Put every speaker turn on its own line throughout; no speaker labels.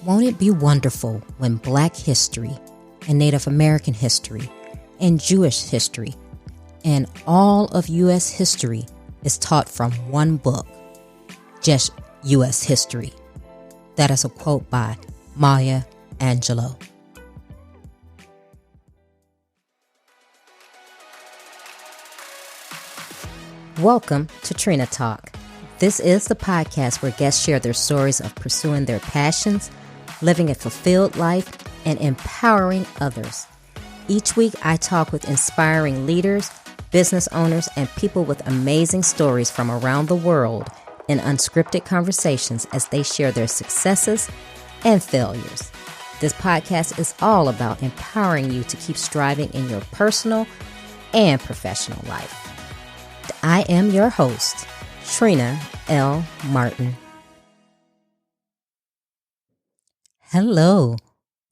Won't it be wonderful when Black history and Native American history and Jewish history and all of U.S. history is taught from one book, just U.S. history? That is a quote by Maya Angelou. Welcome to Trina Talk. This is the podcast where guests share their stories of pursuing their passions, living a fulfilled life, and empowering others. Each week, I talk with inspiring leaders, business owners, and people with amazing stories from around the world in unscripted conversations as they share their successes and failures. This podcast is all about empowering you to keep striving in your personal and professional life. I am your host, Trina L. Martin. Hello.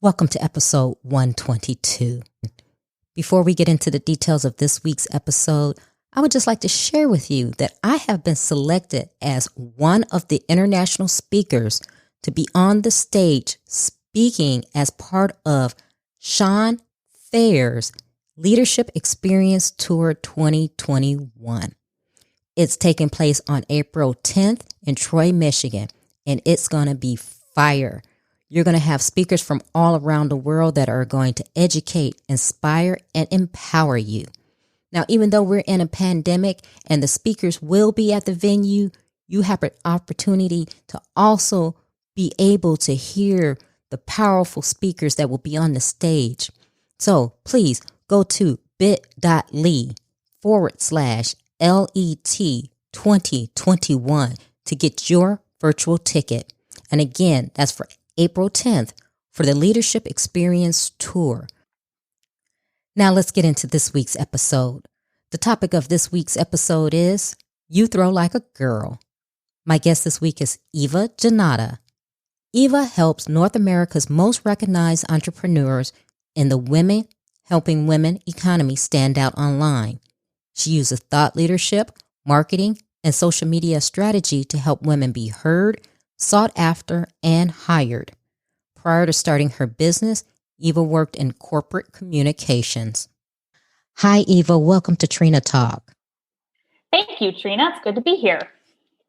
Welcome to episode 122. Before we get into the details of this week's episode, I would just like to share with you that I have been selected as one of the international speakers to be on the stage speaking as part of Sean Fair's Leadership Experience Tour 2021. It's taking place on April 10th in Troy, Michigan, and it's going to be fire. You're going to have speakers from all around the world that are going to educate, inspire, and empower you. Now, even though we're in a pandemic and the speakers will be at the venue, you have an opportunity to also be able to hear the powerful speakers that will be on the stage. So please go to bit.ly/LET 2021 to get your virtual ticket. And again, that's for April 10th for the Leadership Experience Tour. Now let's get into this week's episode. The topic of this week's episode is You Throw Like a Girl. My guest this week is Eva Jannotta. Eva helps North America's most recognized entrepreneurs in the women helping women economy stand out online. She uses thought leadership, marketing, and social media strategy to help women be heard, sought after, and hired. Prior to starting her business, Eva worked in corporate communications. Hi, Eva. Welcome to Trina Talk.
Thank you, Trina. It's good to be here.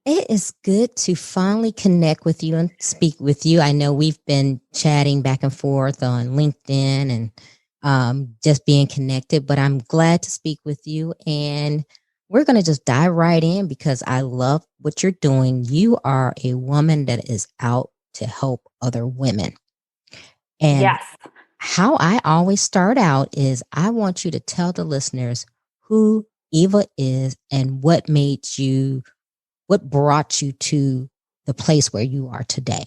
It is good to finally connect with you and speak with you. I know we've been chatting back and forth on LinkedIn and just being connected, but I'm glad to speak with you. And we're going to just dive right in because I love what you're doing. You are a woman that is out to help other women. And
yes,
how I always start out is I want you to tell the listeners who Eva is and what brought you to the place where you are today.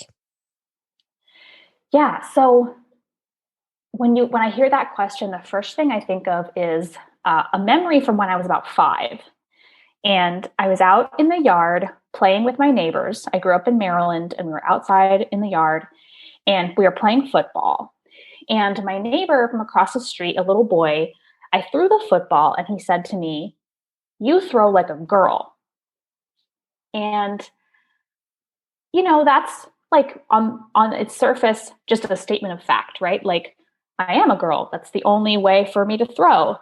Yeah. So when I hear that question, the first thing I think of is a memory from when I was about 5. And I was out in the yard playing with my neighbors. I grew up in Maryland and we were outside in the yard and we were playing football. And my neighbor from across the street, a little boy, I threw the football and he said to me, "You throw like a girl." And, that's like on its surface, just a statement of fact, right? Like, I am a girl. That's the only way for me to throw.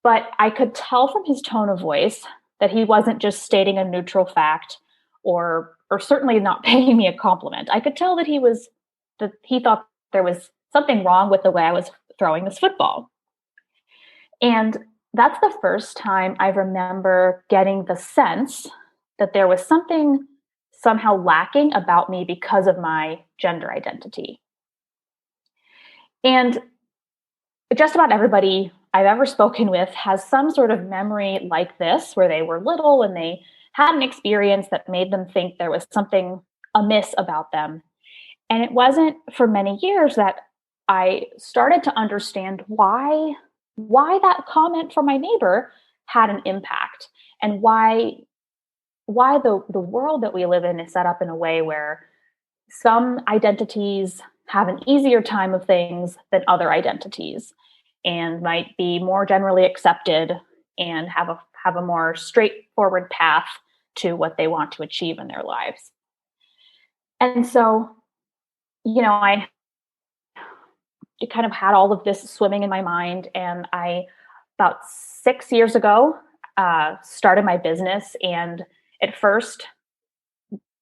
But I could tell from his tone of voice that he wasn't just stating a neutral fact or certainly not paying me a compliment. I could tell that he thought there was something wrong with the way I was throwing this football. And that's the first time I remember getting the sense that there was something somehow lacking about me because of my gender identity. And just about everybody I've ever spoken with has some sort of memory like this, where they were little and they had an experience that made them think there was something amiss about them. And it wasn't for many years that I started to understand why that comment from my neighbor had an impact and why the world that we live in is set up in a way where some identities have an easier time of things than other identities and might be more generally accepted and have a more straightforward path to what they want to achieve in their lives. And so I kind of had all of this swimming in my mind, and about 6 years ago, started my business. And at first,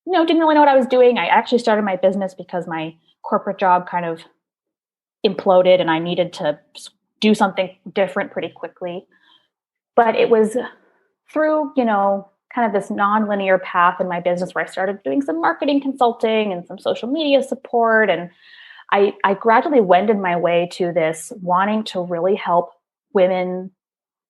didn't really know what I was doing. I actually started my business because my corporate job kind of imploded and I needed to do something different pretty quickly. But it was through, kind of this non-linear path in my business where I started doing some marketing consulting and some social media support. And I gradually wended my way to this wanting to really help women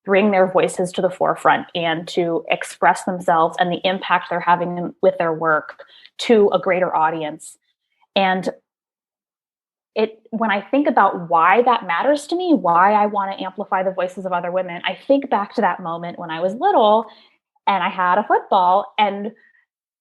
bring their voices to the forefront and to express themselves and the impact they're having with their work to a greater audience. And when I think about why that matters to me, why I want to amplify the voices of other women, I think back to that moment when I was little and I had a football and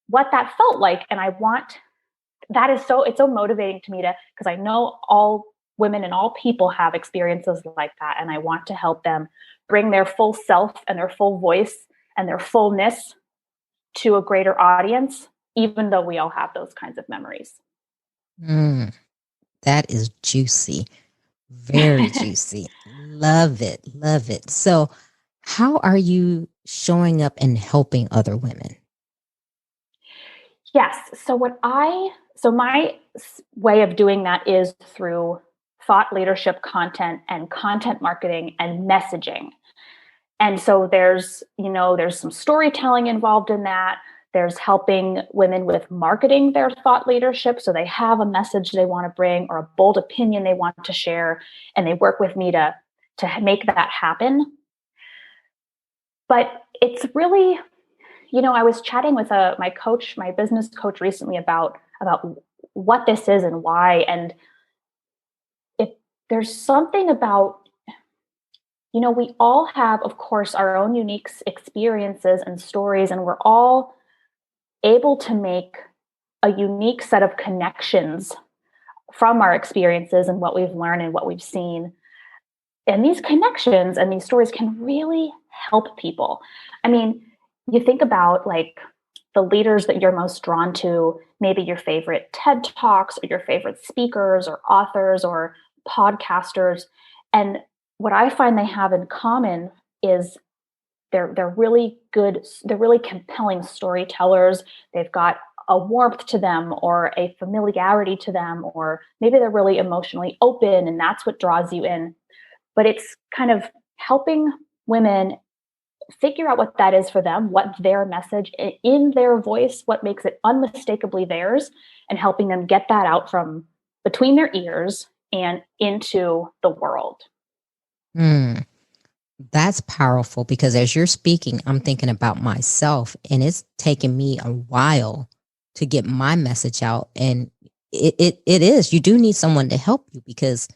what that felt like. And it's so motivating to me because I know all women and all people have experiences like that. And I want to help them bring their full self and their full voice and their fullness to a greater audience, even though we all have those kinds of memories.
That is juicy. Very juicy. Love it. Love it. So, how are you showing up and helping other women?
Yes. So my way of doing that is through thought leadership content and content marketing and messaging. And so there's some storytelling involved in that. There's helping women with marketing their thought leadership. So they have a message they want to bring or a bold opinion they want to share, and they work with me to make that happen. But it's really, I was chatting with my business coach recently about what this is and why. And there's something about, we all have, of course, our own unique experiences and stories, and we're all able to make a unique set of connections from our experiences and what we've learned and what we've seen. And these connections and these stories can really help people. I mean, you think about like the leaders that you're most drawn to, maybe your favorite TED Talks or your favorite speakers or authors or podcasters. And what I find they have in common is they're really good, they're really compelling storytellers. They've got a warmth to them or a familiarity to them, or maybe they're really emotionally open and that's what draws you in. But it's kind of helping women figure out what that is for them, what their message in their voice, what makes it unmistakably theirs, and helping them get that out from between their ears and into the world.
That's powerful, because as you're speaking, I'm thinking about myself, and it's taken me a while to get my message out. And it is, you do need someone to help you, because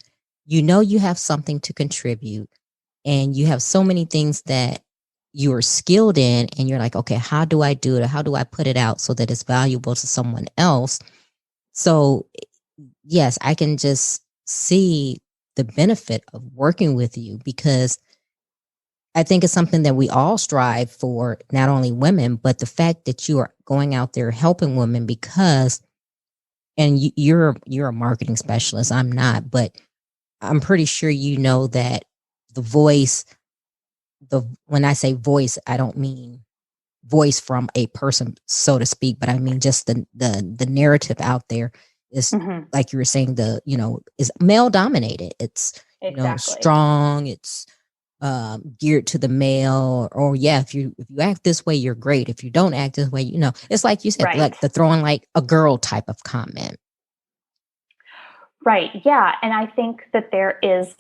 you have something to contribute and you have so many things that you are skilled in, and you're like, okay, how do I do it? How do I put it out so that it's valuable to someone else? So yes, I can just see the benefit of working with you, because I think it's something that we all strive for, not only women, but the fact that you are going out there helping women, because, and you're a marketing specialist. I'm not, but I'm pretty sure that the voice, when I say voice, I don't mean voice from a person, so to speak, but I mean just the narrative out there is, like you were saying, is male dominated. It's strong. It's geared to the male, or yeah, if you act this way, you're great. If you don't act this way, it's like you said, right, like the throwing like a girl type of comment.
Right. Yeah. And I think that there is,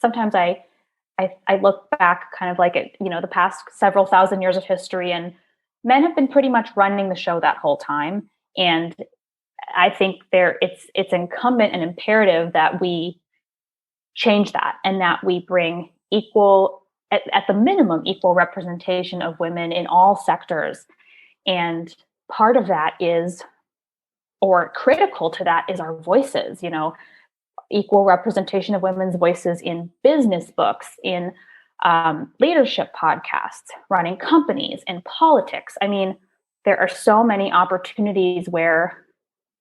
sometimes I look back kind of like at, the past several thousand years of history, and men have been pretty much running the show that whole time. And I think it's incumbent and imperative that we change that, and that we bring at the minimum, equal representation of women in all sectors. And part of that is, or critical to that, is our voices, equal representation of women's voices in business books, in leadership podcasts, running companies, in politics. I mean, there are so many opportunities where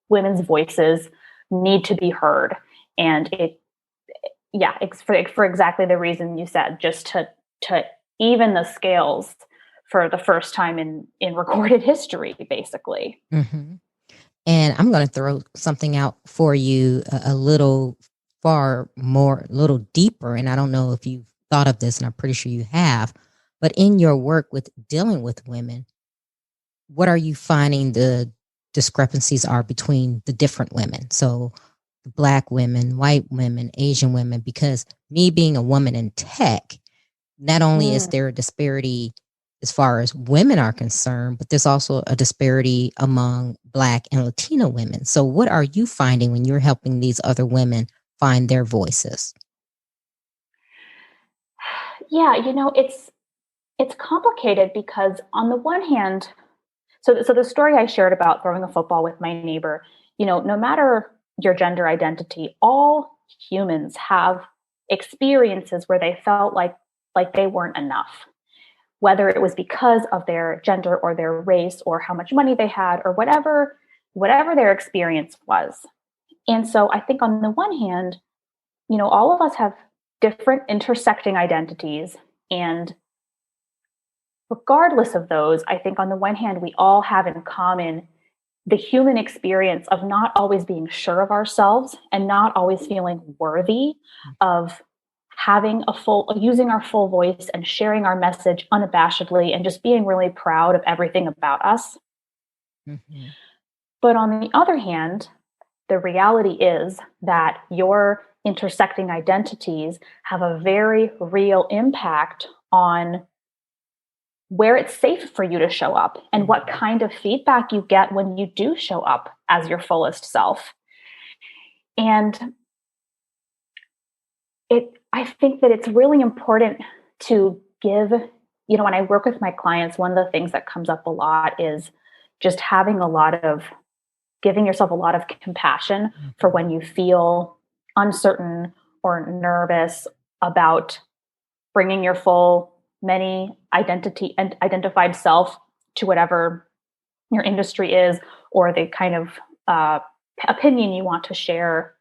women's voices need to be heard. And it's for exactly the reason you said, just to even the scales for the first time in recorded history, basically.
Mm-hmm. And I'm going to throw something out for you a little a little deeper. And I don't know if you've thought of this, and I'm pretty sure you have, but in your work with dealing with women, what are you finding the discrepancies are between the different women? So Black women, white women, Asian women, because me being a woman in tech, not only is there a disparity as far as women are concerned, but there's also a disparity among Black and Latino women. So what are you finding when you're helping these other women find their voices?
Yeah, it's complicated because on the one hand, so the story I shared about throwing a football with my neighbor, no matter your gender identity, all humans have experiences where they felt like they weren't enough, whether it was because of their gender or their race or how much money they had or whatever their experience was. And so I think on the one hand, all of us have different intersecting identities. And regardless of those, I think on the one hand, we all have in common the human experience of not always being sure of ourselves and not always feeling worthy of using our full voice and sharing our message unabashedly and just being really proud of everything about us. Mm-hmm. But on the other hand, the reality is that your intersecting identities have a very real impact on where it's safe for you to show up and what kind of feedback you get when you do show up as your fullest self. And I think that it's really important to give, when I work with my clients, one of the things that comes up a lot is just giving yourself a lot of compassion for when you feel uncertain or nervous about bringing your full many identity and identified self to whatever your industry is or the kind of opinion you want to share.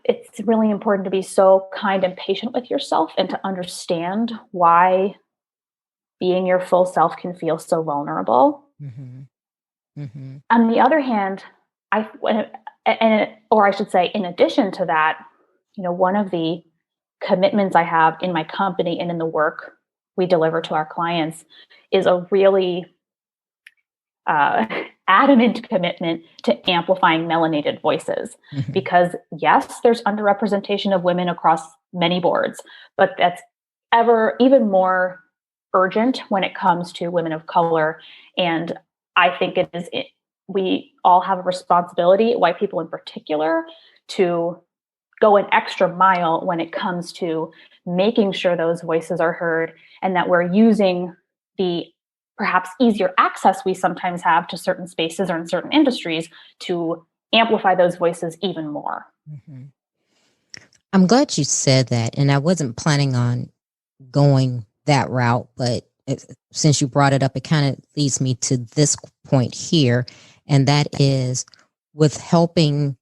It's really important to be so kind and patient with yourself and to understand why being your full self can feel so vulnerable. Mm-hmm. Mm-hmm. On the other hand, or I should say, in addition to that, one of the commitments I have in my company and in the work we deliver to our clients is a really adamant commitment to amplifying melanated voices. Mm-hmm. Because yes, there's underrepresentation of women across many boards, but that's even more urgent when it comes to women of color. And I think we all have a responsibility, white people in particular, to go an extra mile when it comes to making sure those voices are heard and that we're using the perhaps easier access we sometimes have to certain spaces or in certain industries to amplify those voices even more.
Mm-hmm. I'm glad you said that. And I wasn't planning on going that route, but since you brought it up, it kind of leads me to this point here. And that is with helping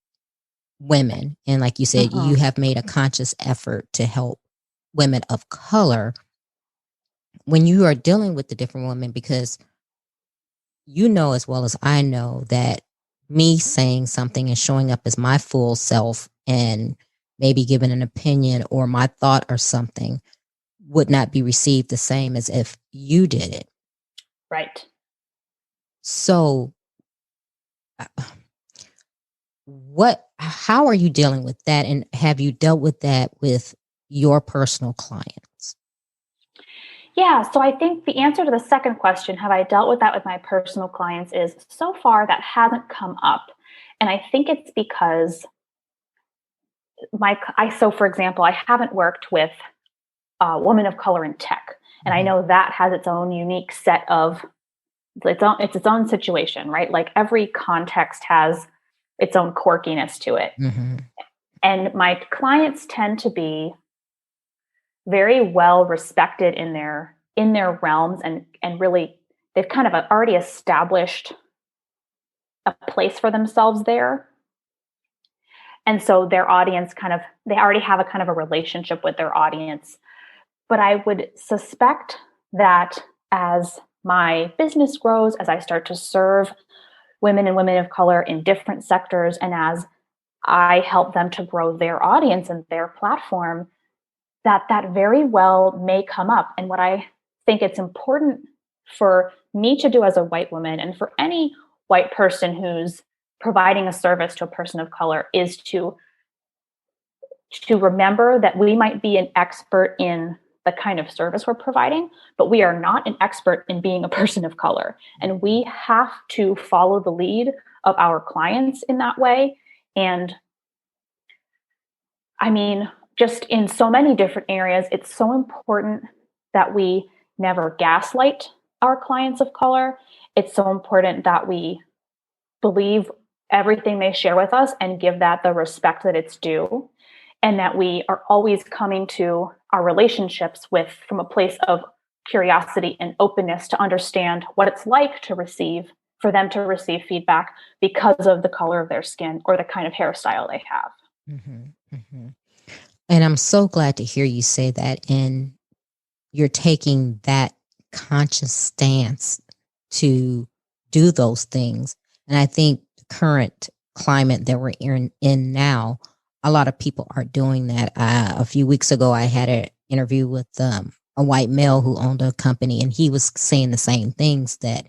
women. And like you said, you have made a conscious effort to help women of color when you are dealing with the different women, because you know as well as I know that me saying something and showing up as my full self and maybe giving an opinion or my thought or something would not be received the same as if you did it.
Right.
So how are you dealing with that? And have you dealt with that with your personal clients?
Yeah, so I think the answer to the second question, have I dealt with that with my personal clients, is so far that hasn't come up. And I think it's because for example, I haven't worked with a woman of color in tech. And I know that has its own unique set of its own situation, right? Like every context has its own quirkiness to it. Mm-hmm. And my clients tend to be very well respected in their realms and really they've kind of already established a place for themselves there. And so their audience they already have a kind of a relationship with their audience. But I would suspect that as my business grows, as I start to serve women and women of color in different sectors, and as I help them to grow their audience and their platform, that very well may come up. And what I think it's important for me to do as a white woman, and for any white person who's providing a service to a person of color, is to remember that we might be an expert in the kind of service we're providing, but we are not an expert in being a person of color. And we have to follow the lead of our clients in that way. And I mean, just in so many different areas, it's so important that we never gaslight our clients of color. It's so important that we believe everything they share with us and give that the respect that it's due. And that we are always coming to our relationships from a place of curiosity and openness to understand what it's like for them to receive feedback because of the color of their skin or the kind of hairstyle they have.
Mm-hmm, mm-hmm. And I'm so glad to hear you say that. And you're taking that conscious stance to do those things. And I think the current climate that we're in now, a lot of people are doing that. A few weeks ago, I had an interview with a white male who owned a company, and he was saying the same things, that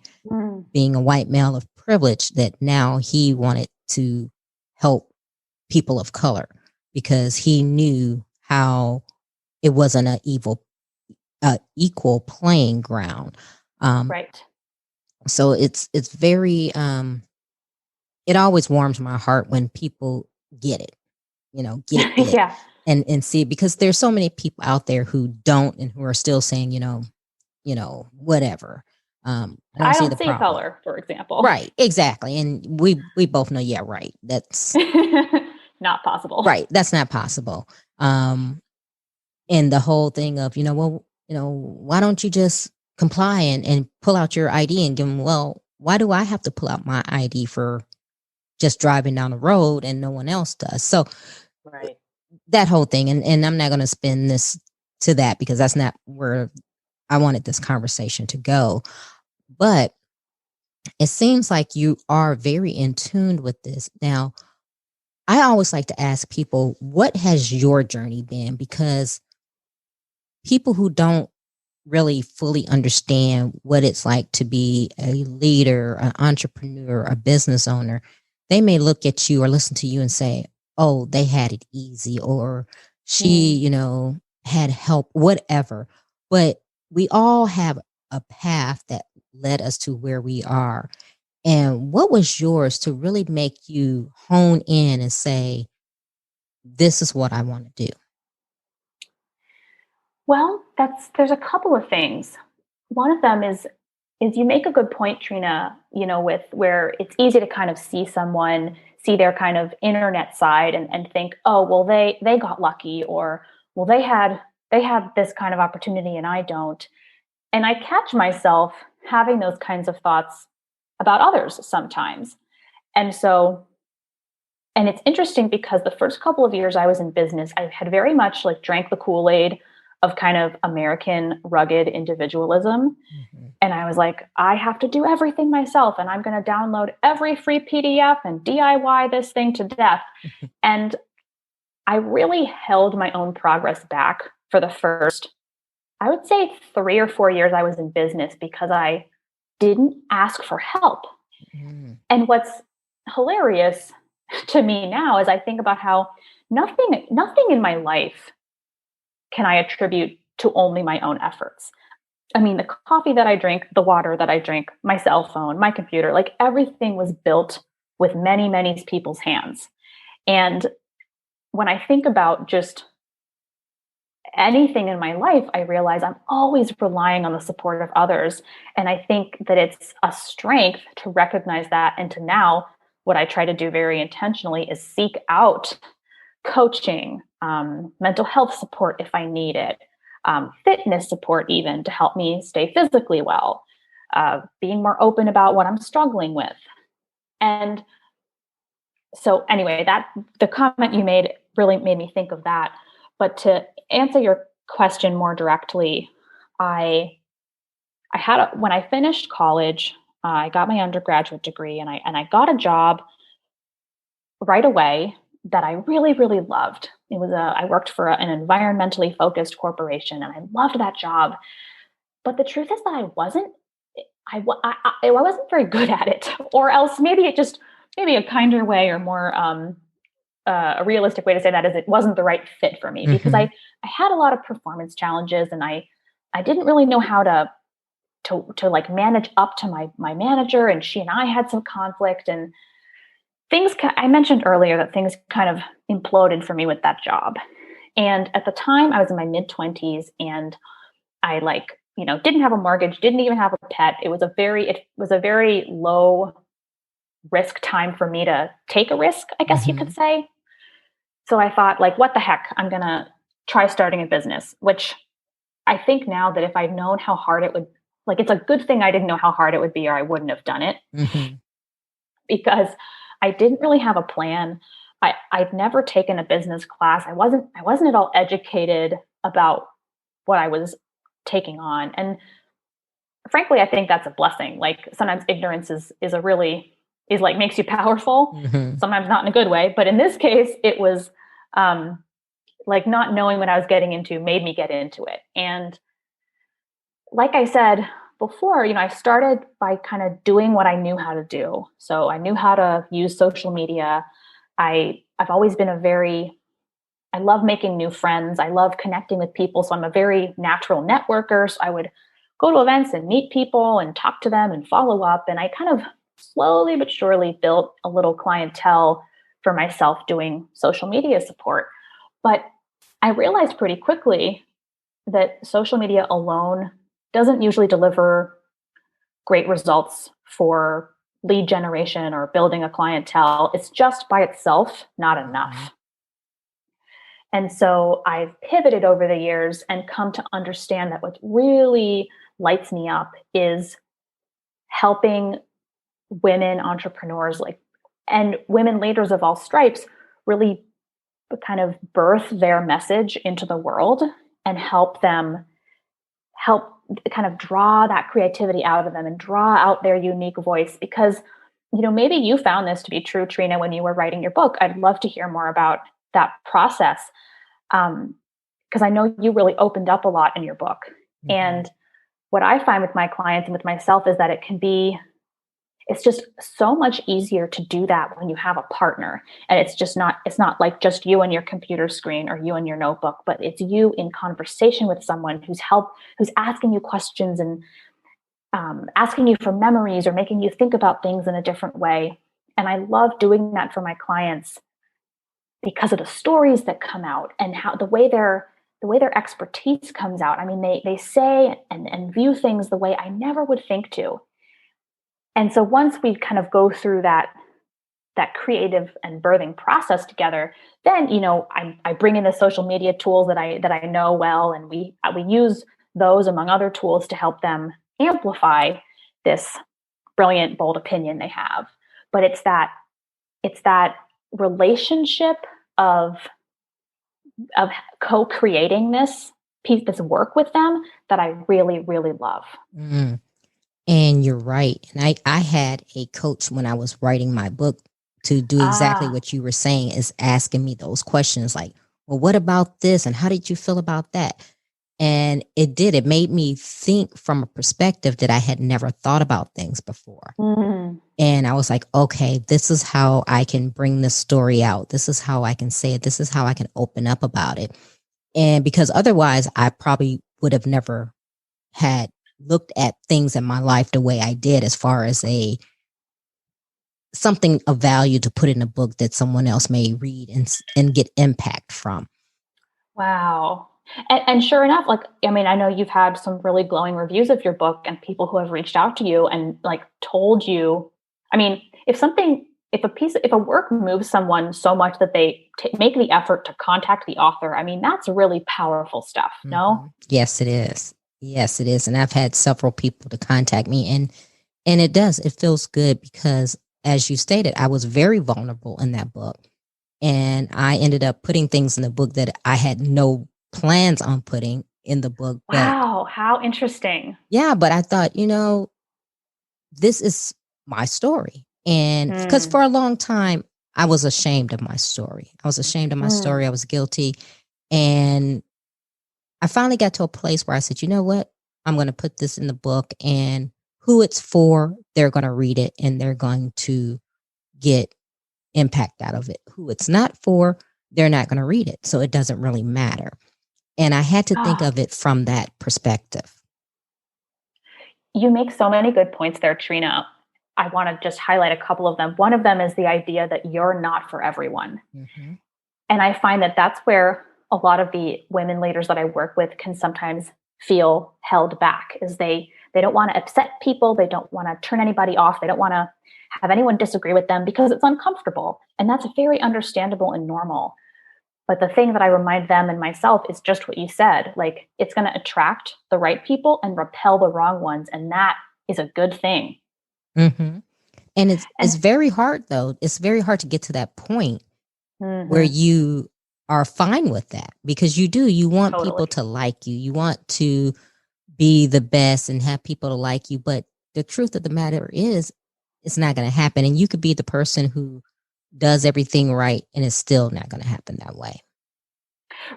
being a white male of privilege, that now he wanted to help people of color because he knew how it wasn't an equal playing ground.
Right.
So it's very, it always warms my heart when people get it, get it.
Yeah.
And see, because there's so many people out there who don't, and who are still saying, whatever. I
don't see color, for example.
Right. Exactly. And we both know, yeah, right. That's
not possible.
Right. That's not possible. And the whole thing of, why don't you just comply and pull out your ID and give them, well, why do I have to pull out my ID for just driving down the road and no one else does? So
right.
That whole thing. And I'm not going to spin this to that, because that's not where I wanted this conversation to go. But it seems like you are very in tune with this. Now, I always like to ask people, what has your journey been? Because people who don't really fully understand what it's like to be a leader, an entrepreneur, a business owner, they may look at you or listen to you and say, oh, they had it easy, or she, had help, whatever. But we all have a path that led us to where we are. And what was yours to really make you hone in and say, this is what I want to do?
Well, there's a couple of things. One of them is you make a good point, Trina, with where it's easy to kind of see their kind of internet side and think, oh, well, they got lucky, or, well, they had this kind of opportunity and I don't. And I catch myself having those kinds of thoughts about others sometimes. And it's interesting because the first couple of years I was in business, I had very much like drank the Kool-Aid of kind of American rugged individualism. Mm-hmm. And I was like, I have to do everything myself, and I'm going to download every free PDF and DIY this thing to death. And I really held my own progress back for the first, I would say, 3 or 4 years I was in business, because I didn't ask for help. Mm-hmm. And what's hilarious to me now is I think about how nothing in my life can I attribute to only my own efforts. I mean, the coffee that I drink, the water that I drink, my cell phone, my computer, like everything was built with many, many people's hands. And when I think about just anything in my life, I realize I'm always relying on the support of others. And I think that it's a strength to recognize that. And to now, what I try to do very intentionally is seek out coaching, mental health support if I need it, fitness support even to help me stay physically well, being more open about what I'm struggling with. And So anyway, that the comment you made really made me think of that. But to answer your question more directly, I when I finished college, I got my undergraduate degree, and I got a job right away that I really, really loved. It was I worked for an environmentally focused corporation, and I loved that job. But the truth is that I wasn't very good at it, or else maybe a kinder way or more a realistic way to say that is it wasn't the right fit for me, because I had a lot of performance challenges, and I didn't really know how to like manage up to my manager, and she and I had some conflict, and I mentioned earlier that things kind of imploded for me with that job. And at the time I was in my mid-20s, and I didn't have a mortgage, didn't even have a pet. It was a very low risk time for me to take a risk, I guess you could say. So I thought, like, what the heck? I'm going to try starting a business, which I think now that if I'd known how hard it would, like, it's a good thing I didn't know how hard it would be, or I wouldn't have done it, because I didn't really have a plan. I'd never taken a business class. I wasn't at all educated about what I was taking on. And frankly, I think that's a blessing. Like, sometimes ignorance is like makes you powerful, sometimes not in a good way. But in this case, it was like not knowing what I was getting into made me get into it. And like I said before, I started by kind of doing what I knew how to do. So I knew how to use social media. I've always been I love making new friends. I love connecting with people. So I'm a very natural networker. So I would go to events and meet people and talk to them and follow up. And I kind of slowly but surely built a little clientele for myself doing social media support. But I realized pretty quickly that social media alone doesn't usually deliver great results for lead generation or building a clientele. It's just by itself not enough. And so I've pivoted over the years and come to understand that what really lights me up is helping women entrepreneurs, and women leaders of all stripes, really kind of birth their message into the world and help kind of draw that creativity out of them and draw out their unique voice. Because, maybe you found this to be true, Trina, when you were writing your book. I'd love to hear more about that process. Because I know you really opened up a lot in your book. And what I find with my clients and with myself is that it's just so much easier to do that when you have a partner. And it's not like just you and your computer screen or you and your notebook, but it's you in conversation with someone who's asking you questions and asking you for memories or making you think about things in a different way. And I love doing that for my clients because of the stories that come out and how the way their expertise comes out. I mean, they say and view things the way I never would think to. And so once we kind of go through that creative and birthing process together, then, I bring in the social media tools that I know well, and we use those among other tools to help them amplify this brilliant, bold opinion they have. But it's that relationship of co-creating this work with them that I really, really love.
And you're right. And I had a coach when I was writing my book to do exactly what you were saying, is asking me those questions like, well, what about this? And how did you feel about that? And it made me think from a perspective that I had never thought about things before. And I was like, okay, this is how I can bring this story out. This is how I can say it. This is how I can open up about it. And because otherwise I probably would have never had looked at things in my life the way I did, as far as something of value to put in a book that someone else may read and get impact from.
Wow. And sure enough, I know you've had some really glowing reviews of your book and people who have reached out to you and told you, if a work moves someone so much that they make the effort to contact the author, that's really powerful stuff. No?
Yes, it is. Yes, it is. And I've had several people to contact me, and it feels good, because as you stated, I was very vulnerable in that book. And I ended up putting things in the book that I had no plans on putting in the book. But
Wow, how interesting.
yeah, but I thought, this is my story. And because
Mm,
for a long time, I was ashamed of my story. I was ashamed of my
mm.
story. I was guilty. And I finally got to a place where I said, you know what? I'm going to put this in the book, and who it's for, they're going to read it and they're going to get impact out of it. Who it's not for, they're not going to read it. So it doesn't really matter. And I had to think
Ah,
of it from that perspective.
you make so many good points there, Trina. I want to just highlight a couple of them. One of them is the idea that you're not for everyone.
Mm-hmm.
And I find that that's where a lot of the women leaders that I work with can sometimes feel held back, is they don't want to upset people, they don't want to turn anybody off, they don't want to have anyone disagree with them because it's uncomfortable. And that's very understandable and normal. But the thing that I remind them and myself is just what you said. Like, it's going to attract the right people and repel the wrong ones. And that is a good thing.
Mm-hmm. And it's
And
very hard, though. It's very hard to get to that point where
mhm,
you are fine with that, because you want people
totally.
to like you. You want to be the best and have people to like you. But the truth of the matter is, it's not going to happen. And you could be the person who does everything right, and it's still not going to happen that way.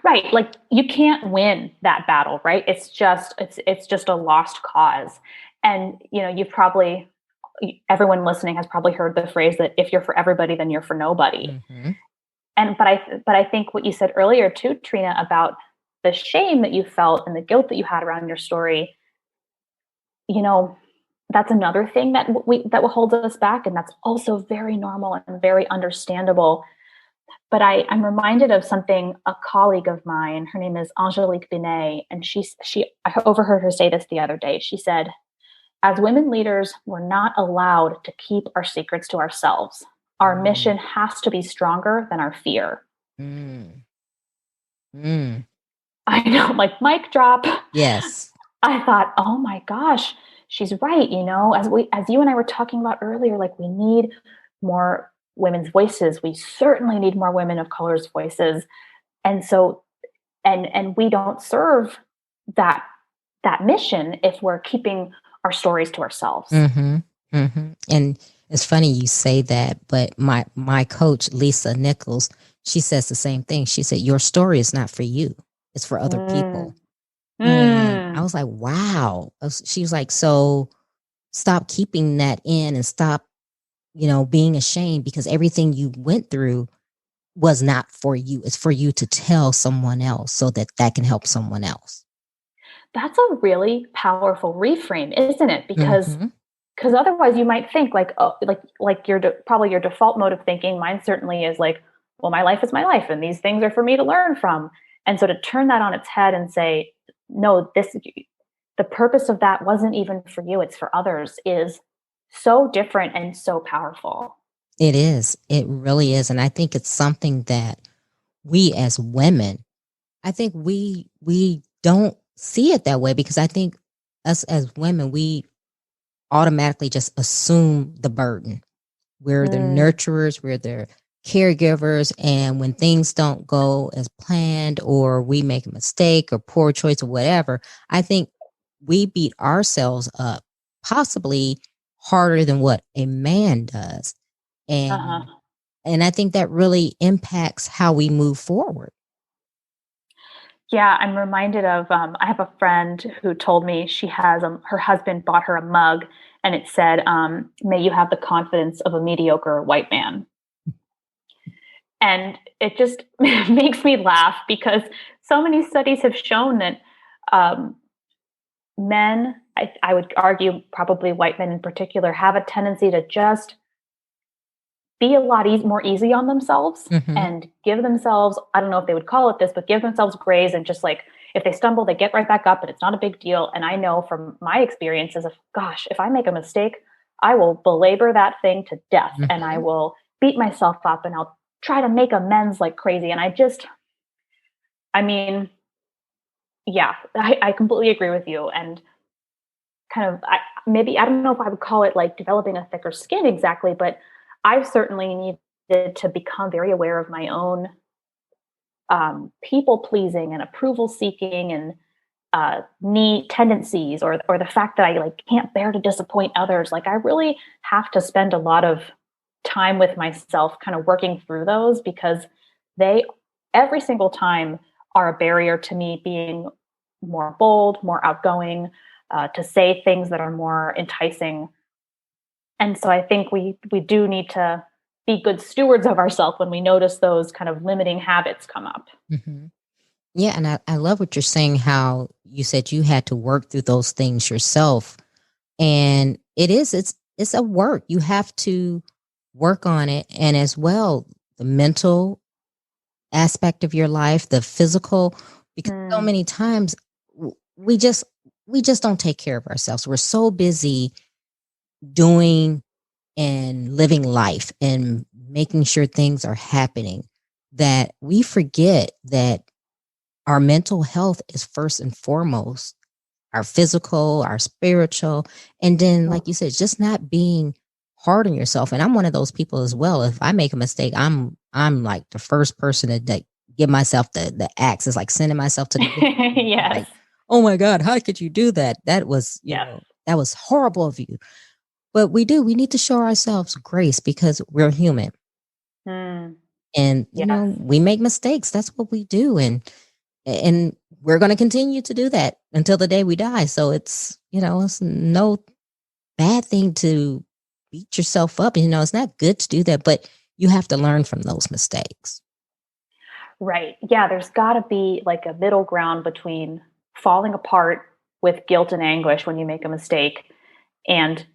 Right. Like, you can't win that battle, right? It's just a lost cause. And you've probably everyone listening has probably heard the phrase that if you're for everybody, then you're for nobody.
Mm-hmm.
And but I think what you said earlier too, Trina, about the shame that you felt and the guilt that you had around your story, you know, that's another thing that holds us back, and that's also very normal and very understandable. But I'm reminded of something a colleague of mine, her name is Angelique Binet, and I overheard her say this the other day. She said, as women leaders, we're not allowed to keep our secrets to ourselves. Our
Mm.
mission has to be stronger than our fear.
Mm. Mm.
I know, like, mic drop.
Yes.
I thought, oh my gosh, she's right. As you and I were talking about earlier, like, we need more women's voices. We certainly need more women of color's voices. And so, and we don't serve that mission if we're keeping our stories to ourselves.
Mm-hmm. Mm-hmm. And it's funny you say that, but my coach, Lisa Nichols, she says the same thing. She said, your story is not for you. It's for other
Mm.
people. And I
Mm.
was like, wow. She was like, so stop keeping that in and stop, being ashamed, because everything you went through was not for you. It's for you to tell someone else so that that can help someone else.
That's a really powerful reframe, isn't it? Because
Mm-hmm.
otherwise you might think like, oh, like probably your default mode of thinking. Mine certainly is like, well, my life is my life, and these things are for me to learn from. And so to turn that on its head and say, no, the purpose of that wasn't even for you; it's for others, is so different and so powerful.
It is. It really is. And I think it's something that we as women, I think we don't see it that way, because I think us as women, we automatically just assume the burden. We're the
Mm,
nurturers, we're the caregivers, and when things don't go as planned, or we make a mistake or poor choice or whatever, I think we beat ourselves up possibly harder than what a man does.
uh-huh.
And I think that really impacts how we move forward.
Yeah, I'm reminded of I have a friend who told me she has her husband bought her a mug, and it said, "May you have the confidence of a mediocre white man." And it just makes me laugh because so many studies have shown that um, men, I would argue, probably white men in particular, have a tendency to just be a lot more easy on themselves
Mm-hmm.
and give themselves, I don't know if they would call it this, but give themselves grace, and just like, if they stumble, they get right back up and it's not a big deal. And I know from my experiences of, gosh, if I make a mistake, I will belabor that thing to death, and I
Mm-hmm.
will beat myself up, and I'll try to make amends like crazy. And I mean, yeah, I completely agree with you. And kind of, maybe, I don't know if I would call it like developing a thicker skin exactly, but I've certainly needed to become very aware of my own people pleasing and approval seeking and need tendencies, or the fact that I like can't bear to disappoint others. Like I really have to spend a lot of time with myself kind of working through those, because they every single time are a barrier to me being more bold, more outgoing, to say things that are more enticing. And so I think we do need to be good stewards of ourselves when we notice those kind of limiting habits come up.
Mm-hmm. Yeah, and I love what you're saying, how you said you had to work through those things yourself. And it's a work. You have to work on it. And as well, the mental aspect of your life, the physical, because so many times we just don't take care of ourselves. We're so busy doing and living life and making sure things are happening that we forget that our mental health is first and foremost, our physical, our spiritual, and then like you said, just not being hard on yourself. And I'm one of those people as well. If I make a mistake, I'm like the first person to give myself the axe. It's like sending myself to the
Yes.
like, oh my God, how could you do that? That was, that was horrible of you. But we need to show ourselves grace because we're human. And we make mistakes. That's what we do. And we're going to continue to do that until the day we die. So it's no bad thing to beat yourself up. It's not good to do that, but you have to learn from those mistakes.
Right. Yeah. There's got to be like a middle ground between falling apart with guilt and anguish when you make a mistake and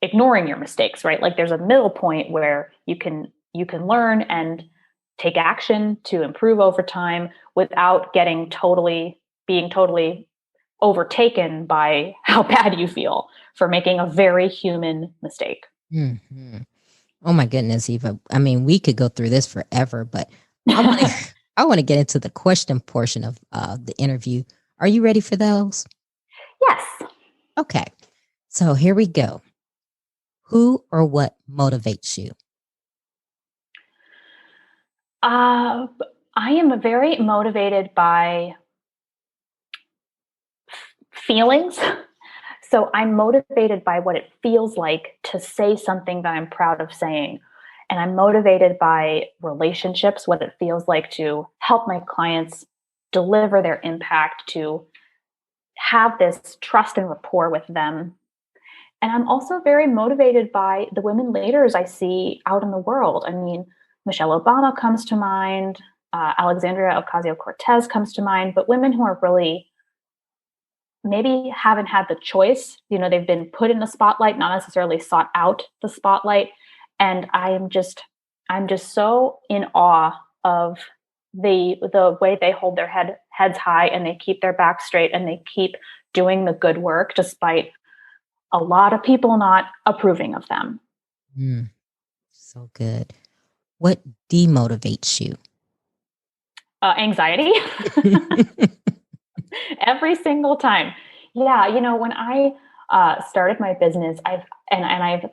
ignoring your mistakes, right? Like there's a middle point where you can learn and take action to improve over time without being totally overtaken by how bad you feel for making a very human mistake.
Mm-hmm. Oh my goodness, Eva. I mean, we could go through this forever, but I want to get into the question portion of the interview. Are you ready for those?
Yes.
Okay. So here we go. Who or what motivates you?
I am very motivated by feelings. So I'm motivated by what it feels like to say something that I'm proud of saying. And I'm motivated by relationships, what it feels like to help my clients deliver their impact, to have this trust and rapport with them. And I'm also very motivated by the women leaders I see out in the world. I mean, Michelle Obama comes to mind, Alexandria Ocasio-Cortez comes to mind, but women who are really maybe haven't had the choice. They've been put in the spotlight, not necessarily sought out the spotlight. And I'm just so in awe of the way they hold their heads high, and they keep their back straight, and they keep doing the good work despite a lot of people not approving of them.
So good. What demotivates you?
Anxiety. Every single time. Yeah, when I started my business, I've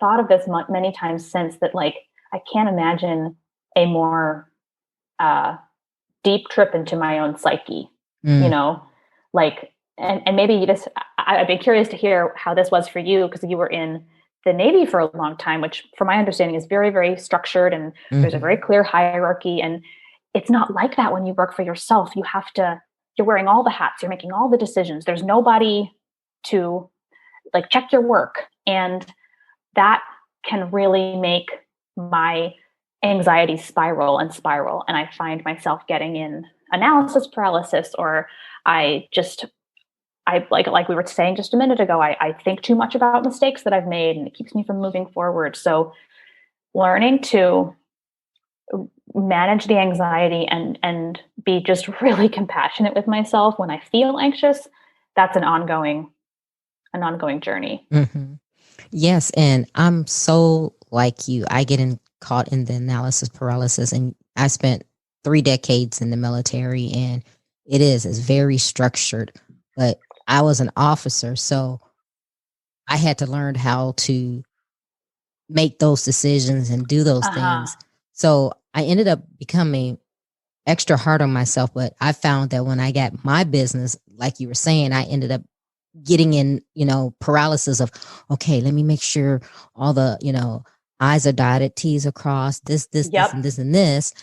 thought of this many times since, that like I can't imagine a more deep trip into my own psyche. Like, and maybe I'd be curious to hear how this was for you, because you were in the Navy for a long time, which from my understanding is very, very structured, and there's a very clear hierarchy. And it's not like that when you work for yourself. You're wearing all the hats, you're making all the decisions. There's nobody to like check your work. And that can really make my anxiety spiral. And I find myself getting in analysis paralysis, or I like we were saying just a minute ago, I think too much about mistakes that I've made, and it keeps me from moving forward. So learning to manage the anxiety and be just really compassionate with myself when I feel anxious, that's an ongoing journey.
Mm-hmm. Yes, and I'm so like you. I get caught in the analysis paralysis, and I spent 3 decades in the military, and it's very structured. But I was an officer, so I had to learn how to make those decisions and do those things. So I ended up becoming extra hard on myself, but I found that when I got my business, like you were saying, I ended up getting in, paralysis of, okay, let me make sure all the, I's are dotted, T's are crossed, this,
Yep.
and this, and this.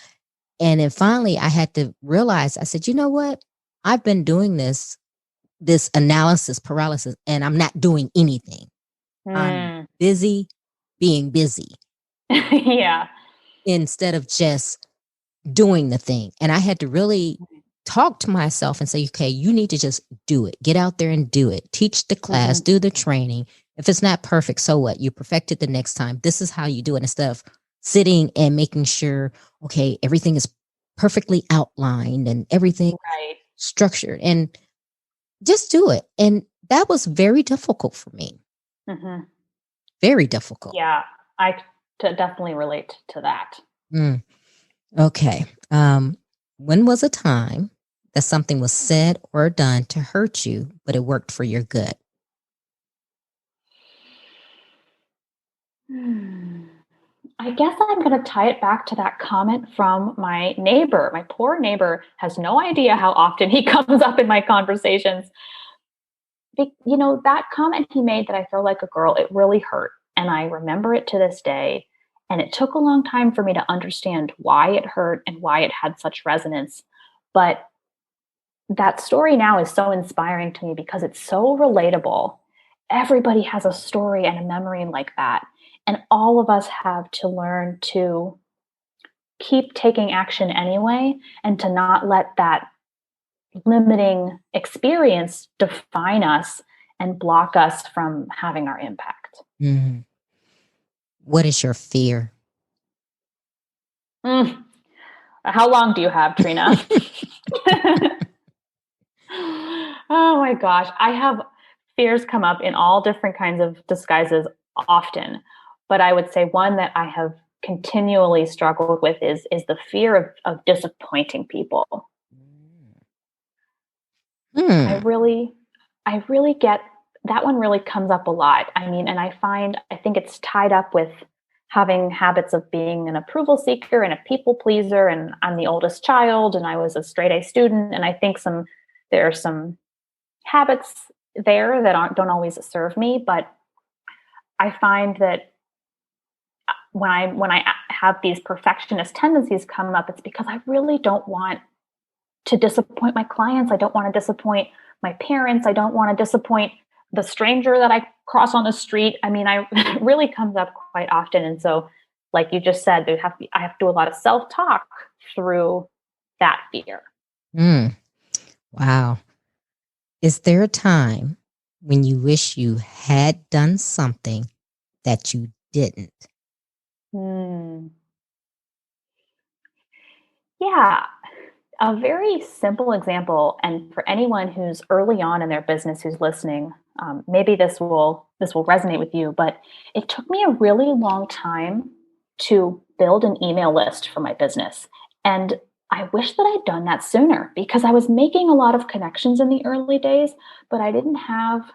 And then finally I had to realize, I said, you know what? I've been doing this analysis paralysis, and I'm not doing anything. I'm busy being busy.
Yeah.
Instead of just doing the thing. And I had to really talk to myself and say, okay, you need to just do it. Get out there and do it. Teach the class, do the training. If it's not perfect, so what? You perfect it the next time. This is how you do it, instead of sitting and making sure, okay, everything is perfectly outlined and everything structured, and just do it. And that was very difficult for me. Very difficult.
Yeah, I definitely relate to that.
Okay. When was a time that something was said or done to hurt you, but it worked for your good?
I guess I'm going to tie it back to that comment from my neighbor. My poor neighbor has no idea how often he comes up in my conversations. That comment he made, that I feel like a girl, it really hurt. And I remember it to this day. And it took a long time for me to understand why it hurt and why it had such resonance. But that story now is so inspiring to me because it's so relatable. Everybody has a story and a memory like that. And all of us have to learn to keep taking action anyway, and to not let that limiting experience define us and block us from having our impact.
What is your fear?
How long do you have, Trina? Oh my gosh. I have fears come up in all different kinds of disguises often. But I would say one that I have continually struggled with is the fear of disappointing people. I really get that one. Really comes up a lot. I mean, and I think it's tied up with having habits of being an approval seeker and a people pleaser. And I'm the oldest child, and I was a straight A student. And I think there are some habits there that don't always serve me. But I find that when I have these perfectionist tendencies come up, it's because I really don't want to disappoint my clients. I don't want to disappoint my parents. I don't want to disappoint the stranger that I cross on the street. I mean, it really comes up quite often. And so, like you just said, I have to do a lot of self-talk through that fear.
Wow. Is there a time when you wish you had done something that you didn't?
Yeah. A very simple example, and for anyone who's early on in their business who's listening, maybe this will resonate with you. But it took me a really long time to build an email list for my business, and I wish that I'd done that sooner, because I was making a lot of connections in the early days, but I didn't have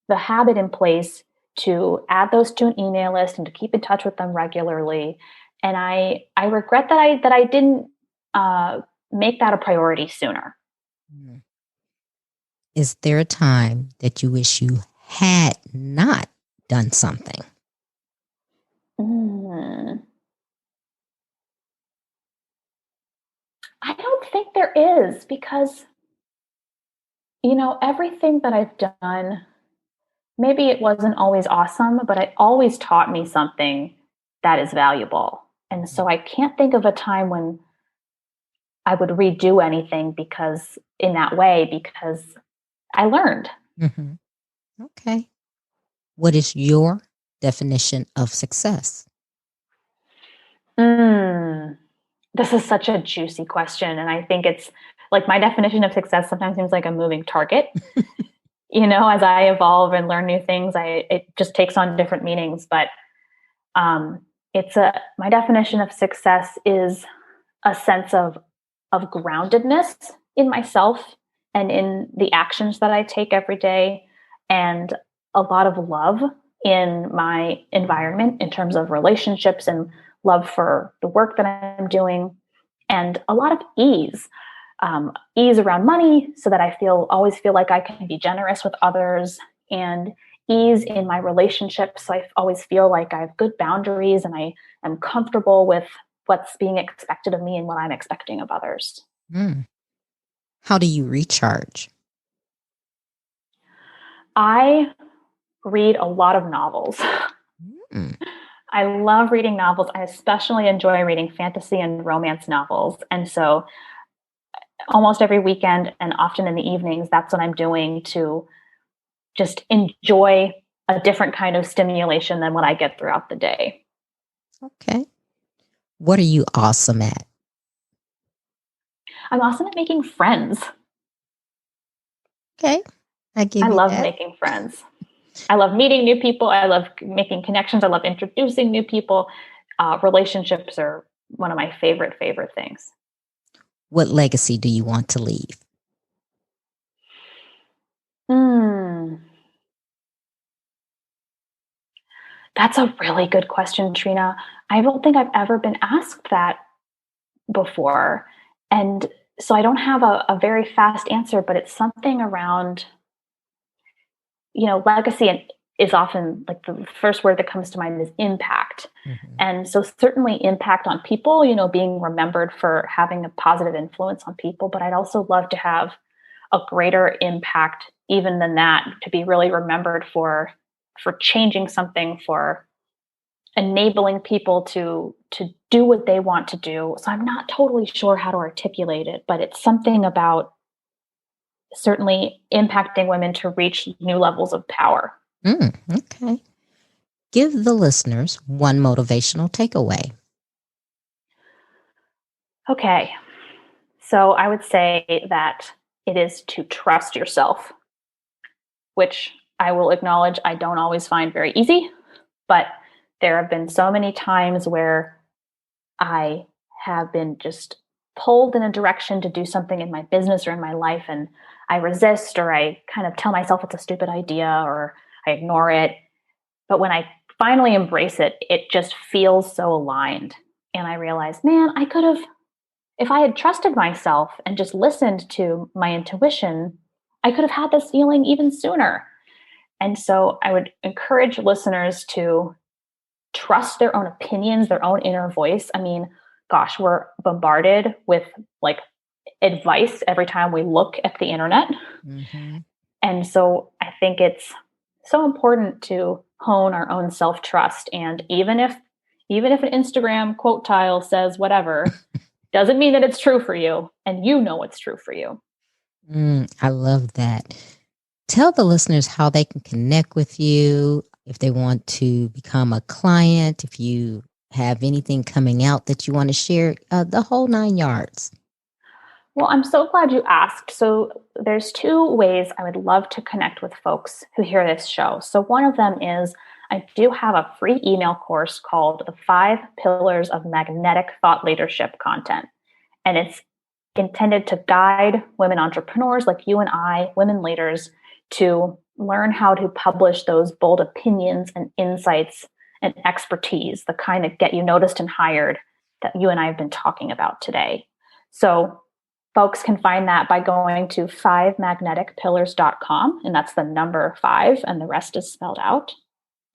the habit in place to add those to an email list and to keep in touch with them regularly. And I regret that I didn't make that a priority sooner.
Is there a time that you wish you had not done something?
I don't think there is, because, everything that I've done, maybe it wasn't always awesome, but it always taught me something that is valuable. And so I can't think of a time when I would redo anything because I learned.
Okay. What is your definition of success?
This is such a juicy question. And I think it's like, my definition of success sometimes seems like a moving target. As I evolve and learn new things, it just takes on different meanings. But my definition of success is a sense of groundedness in myself and in the actions that I take every day, and a lot of love in my environment in terms of relationships and love for the work that I'm doing, and a lot of ease. Ease around money so that I always feel like I can be generous with others, and ease in my relationships. So I always feel like I have good boundaries and I am comfortable with what's being expected of me and what I'm expecting of others.
How do you recharge?
I read a lot of novels. I love reading novels. I especially enjoy reading fantasy and romance novels. And so almost every weekend and often in the evenings, that's what I'm doing to just enjoy a different kind of stimulation than what I get throughout the day.
Okay. What are you awesome at?
I'm awesome at making friends.
Okay. I
love making friends. I love meeting new people. I love making connections. I love introducing new people. Relationships are one of my favorite things.
What legacy do you want to leave?
That's a really good question, Trina. I don't think I've ever been asked that before. And so I don't have a very fast answer, but it's something around, legacy is often like the first word that comes to mind is impact. And so certainly impact on people, being remembered for having a positive influence on people. But I'd also love to have a greater impact even than that, to be really remembered for changing something, for enabling people to do what they want to do. So I'm not totally sure how to articulate it, but it's something about certainly impacting women to reach new levels of power.
Okay. Give the listeners one motivational takeaway.
Okay. So I would say that it is to trust yourself, which I will acknowledge I don't always find very easy, but there have been so many times where I have been just pulled in a direction to do something in my business or in my life, and I resist, or I kind of tell myself it's a stupid idea, or I ignore it. But when I finally embrace it, it just feels so aligned. And I realize, man, I could have, if I had trusted myself and just listened to my intuition, I could have had this feeling even sooner. And so I would encourage listeners to trust their own opinions, their own inner voice. I mean, gosh, we're bombarded with like advice every time we look at the internet. And so I think it's so important to hone our own self-trust. And even if an Instagram quote tile says whatever, doesn't mean that it's true for you, and you know it's true for you.
I love that. Tell the listeners how they can connect with you if they want to become a client, if you have anything coming out that you want to share, the whole 9 yards.
Well, I'm so glad you asked. So there's 2 ways I would love to connect with folks who hear this show. So one of them is I do have a free email course called The 5 Pillars of Magnetic Thought Leadership Content. And it's intended to guide women entrepreneurs like you and I, women leaders, to learn how to publish those bold opinions and insights and expertise, the kind that get you noticed and hired that you and I have been talking about today. So folks can find that by going to 5magneticpillars.com, and that's the number 5, and the rest is spelled out.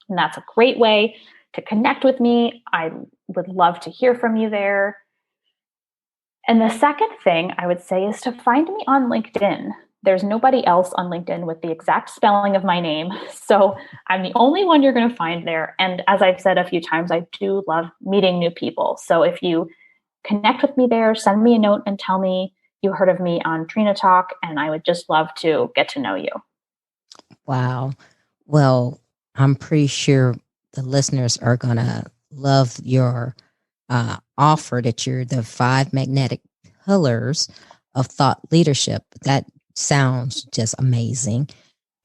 And that's a great way to connect with me. I would love to hear from you there. And the second thing I would say is to find me on LinkedIn. There's nobody else on LinkedIn with the exact spelling of my name. So I'm the only one you're going to find there. And as I've said a few times, I do love meeting new people. So if you connect with me there, send me a note and tell me you heard of me on Trina Talk, and I would just love to get to know you.
Wow. Well, I'm pretty sure the listeners are going to love your offer that you're the 5 magnetic pillars of thought leadership. That sounds just amazing.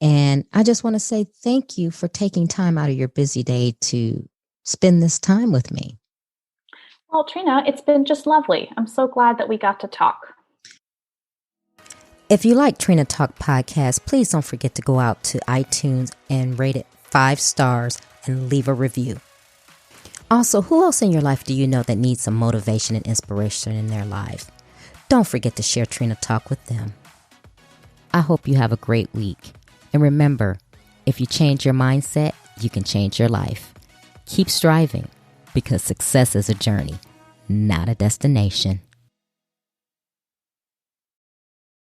And I just want to say thank you for taking time out of your busy day to spend this time with me.
Well, Trina, it's been just lovely. I'm so glad that we got to talk.
If you like Trina Talk Podcast, please don't forget to go out to iTunes and rate it 5 stars, and leave a review. Also, who else in your life do you know that needs some motivation and inspiration in their lives? Don't forget to share Trina Talk with them. I hope you have a great week. And remember, if you change your mindset, you can change your life. Keep striving, because success is a journey, not a destination.